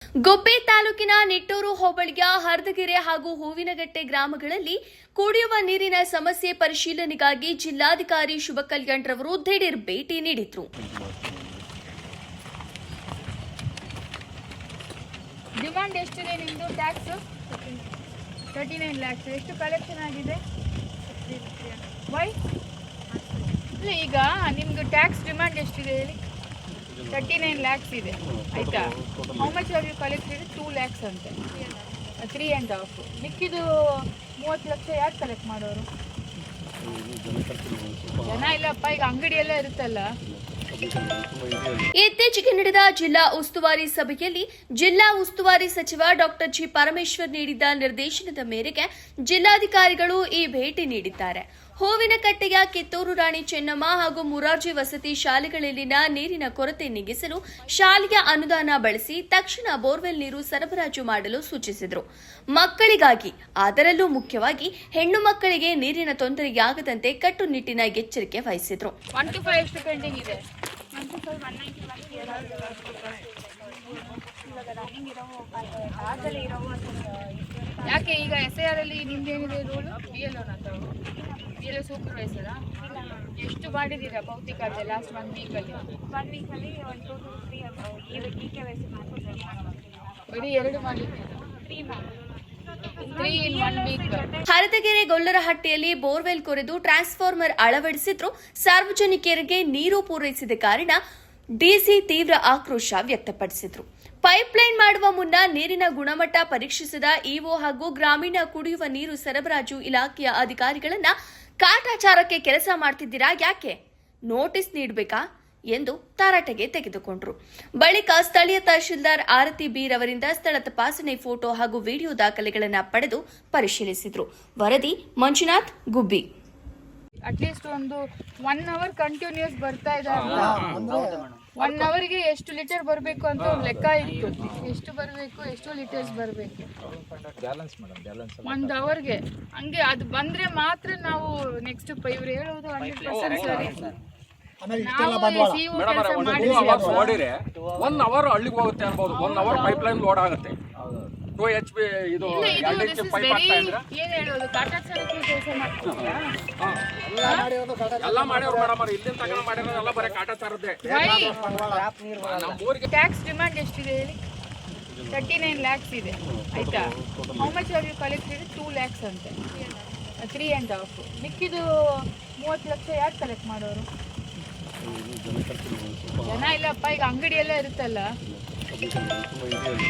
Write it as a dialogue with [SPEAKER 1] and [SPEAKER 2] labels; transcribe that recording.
[SPEAKER 1] ಗುಬ್ಬಿ ತಾಲೂಕಿನ ನಿಟ್ಟೂರು ಹೋಬಳಿಯ ಹರ್ದಗೆರೆ ಹಾಗೂ ಹೂವಿನಗಟ್ಟೆ ಗ್ರಾಮಗಳಲ್ಲಿ ಕುಡಿಯುವ ನೀರಿನ ಸಮಸ್ಯೆ ಪರಿಶೀಲನೆಗಾಗಿ ಜಿಲ್ಲಾಧಿಕಾರಿ ಶುಭ ಕಲ್ಯಾಣ್ ರವರು ದಿಢೀರ್ ಭೇಟಿ ನೀಡಿದ್ರು.
[SPEAKER 2] ಡಿಮಾಂಡ್ ಎಷ್ಟಿದೆ ನಿಮ್ಮದು? Tax 39 lakhs. ಎಷ್ಟು ಕಲೆಕ್ಷನ್ ಆಗಿದೆ? ವೈ ಈಗ ನಿಮ್ದು ಟ್ಯಾಕ್ಸ್ ಡಿಮಾಂಡ್ ಎಷ್ಟಿದೆ ಹೇಳಿ? 39 lakhs ಇದೆ ಆಯ್ತಾ? How much are you collected? 2 lakhs ಅಂತೆ, 3.5. ಮಿಕ್ಕಿದು 30 ಲಕ್ಷ ಯಾರು ಕಲೆಕ್ಟ್ ಮಾಡೋರು? ಜನ ಇಲ್ಲಪ್ಪ, ಈಗ ಅಂಗಡಿ ಎಲ್ಲ ಇರುತ್ತಲ್ಲ.
[SPEAKER 1] ಇತ್ತೀಚೆಗೆ ನಡೆದ ಜಿಲ್ಲಾ ಉಸ್ತುವಾರಿ ಸಭೆಯಲ್ಲಿ ಜಿಲ್ಲಾ ಉಸ್ತುವಾರಿ ಸಚಿವ ಡಾಕ್ಟರ್ ಜಿ ಪರಮೇಶ್ವರ್ ನೀಡಿದ್ದ ನಿರ್ದೇಶನದ ಮೇರೆಗೆ ಜಿಲ್ಲಾಧಿಕಾರಿಗಳು ಈ ಭೇಟಿ ನೀಡಿದ್ದಾರೆ. ಹೂವಿನಕಟ್ಟೆಯ ಕಿತ್ತೂರು ರಾಣಿ ಚೆನ್ನಮ್ಮ ಹಾಗೂ ಮುರಾರ್ಜಿ ವಸತಿ ಶಾಲೆಗಳಲ್ಲಿನ ನೀರಿನ ಕೊರತೆ ನೀಗಿಸಲು ಶಾಲೆಯ ಅನುದಾನ ಬಳಸಿ ತಕ್ಷಣ ಬೋರ್ವೆಲ್ ನೀರು ಸರಬರಾಜು ಮಾಡಲು ಸೂಚಿಸಿದರು. ಮಕ್ಕಳಿಗಾಗಿ, ಅದರಲ್ಲೂ ಮುಖ್ಯವಾಗಿ ಹೆಣ್ಣು ಮಕ್ಕಳಿಗೆ ನೀರಿನ ತೊಂದರೆಯಾಗದಂತೆ ಕಟ್ಟುನಿಟ್ಟಿನ ಎಚ್ಚರಿಕೆ ವಹಿಸಿದರು.
[SPEAKER 2] 1 to 5 ಎಷ್ಟು ಪೆಂಡಿಂಗ್ ಇದೆ? ಯಾಕೆ ಈಗ SIR ಅಲ್ಲಿ ನಿಮ್ದೇನಿದೆ ರೂಲ್? BLO BLO ಸೂಪರ್ವೈಸರಾ? ಎಷ್ಟು ಮಾಡಿದ್ದೀರಾ ಭೌತಿಕ ಅದೇ ಲಾಸ್ಟ್ 1 ವೀಕಲ್ಲಿ?
[SPEAKER 3] 1 ವೀಕಲ್ಲಿ 1 2 3
[SPEAKER 2] ಬರೀ 2 ಮಾಡಿದ್ದೀರಾ? 3 in 1 week.
[SPEAKER 1] ಹರದಗೆರೆ ಗೊಲ್ಲರಹಟ್ಟಿಯಲ್ಲಿ ಬೋರ್ವೆಲ್ ಕೊರೆದು ಟ್ರಾನ್ಸ್ಫಾರ್ಮರ್ ಅಳವಡಿಸಿದ್ರು. ಸಾರ್ವಜನಿಕರಿಗೆ ನೀರು ಪೂರೈಸಿದ ಕಾರಣ ಡಿಸಿ ತೀವ್ರ ಆಕ್ರೋಶ ವ್ಯಕ್ತಪಡಿಸಿದ್ರು. ಪೈಪ್ಲೈನ್ ಮಾಡುವ ಮುನ್ನ ನೀರಿನ ಗುಣಮಟ್ಟ ಪರೀಕ್ಷಿಸಿದ ಇಒ ಹಾಗೂ ಗ್ರಾಮೀಣ ಕುಡಿಯುವ ನೀರು ಸರಬರಾಜು ಇಲಾಖೆಯ ಅಧಿಕಾರಿಗಳನ್ನ ಕಾಟಾಚಾರಕ್ಕೆ ಕೆಲಸ ಮಾಡ್ತಿದ್ದೀರಾ, ಯಾಕೆ ನೋಟಿಸ್ ನೀಡಬೇಕಾ ಎಂದು ತಾರಾಟೆಗೆ ತೆಗೆದುಕೊಂಡರು. ಬಳಿಕ ಸ್ಥಳೀಯ ತಹಶೀಲ್ದಾರ್ ಆರತಿ ಬಿ ರವರಿಂದ ಸ್ಥಳ ತಪಾಸಣೆ ಫೋಟೋ ಹಾಗೂ ವಿಡಿಯೋ ದಾಖಲೆಗಳನ್ನು ಪಡೆದು ಪರಿಶೀಲಿಸಿದರು. ವರದಿ ಮಂಜುನಾಥ್, ಗುಬ್ಬಿ.
[SPEAKER 2] ಅಟ್ಲೀಸ್ಟ್ ಒಂದು 1 hour ಕಂಟಿನ್ಯೂಸ್ ಬರ್ತಾ ಇದೆ. 1 hourಗೆ ಎಷ್ಟು ಲೀಟರ್ ಬರಬೇಕು ಅಂತ ಒಂದು ಲೆಕ್ಕ ಇತ್ತು. ಎಷ್ಟು ಬರಬೇಕು, ಎಷ್ಟು ಲೀಟರ್ಸ್ ಬರಬೇಕು 1 hourಗೆ. ಹಂಗೆ ಅದು ಬಂದ್ರೆ ಮಾತ್ರ ನಾವು ನೆಕ್ಸ್ಟ್ ಇವ್ರು ಹೇಳೋದು 100% ಸರಿ.
[SPEAKER 4] ನೋಡಿದ್ರೆ 1 hour ಹಳ್ಳಿಗೆ ಹೋಗುತ್ತೆ ಅನ್ಬೋದು. 1 hour ಪೈಪ್ ಲೈನ್ ಲೋಡ್ ಆಗುತ್ತೆ. 2 HP ಇದು 2 HP ಪೈಪ್ ಹಾಕ್ತಾ ಇದ್ರೆ
[SPEAKER 2] ಏನ್ ಹೇಳೋದು? ಕಾಟಾಚಾರಕ್ಕೆ ಕೆಲಸ ಮಾಡ್ತಿದ್ದೀರಾ?
[SPEAKER 4] ಎಲ್ಲ ಮಾಡ್ಯಾರ ಮೇಡಮ್, ಇಲ್ಲಿಂದ ತಗೊಂಡು ಮಾಡ್ಯಾರ ಬರೀ ಕಾಟಾಚಾರದ್ದೇ.
[SPEAKER 2] ಟ್ಯಾಕ್ಸ್ ಡಿಮಾಂಡ್ ಎಷ್ಟಿದೆ ಹೇಳಿ? 39 lakhs ಇದೆ ಆಯ್ತಾ? How much are you collected? 2 lakhs ಅಂತೆ, 3.5. ಮಿಕ್ಕಿದು 30 ಲಕ್ಷ ಯಾರು ಕಲೆಕ್ಟ್ ಮಾಡೋರು? ಜನ ಇಲ್ಲಪ್ಪ, ಈಗ ಅಂಗಡಿ ಎಲ್ಲ ಇರುತ್ತಲ್ಲ.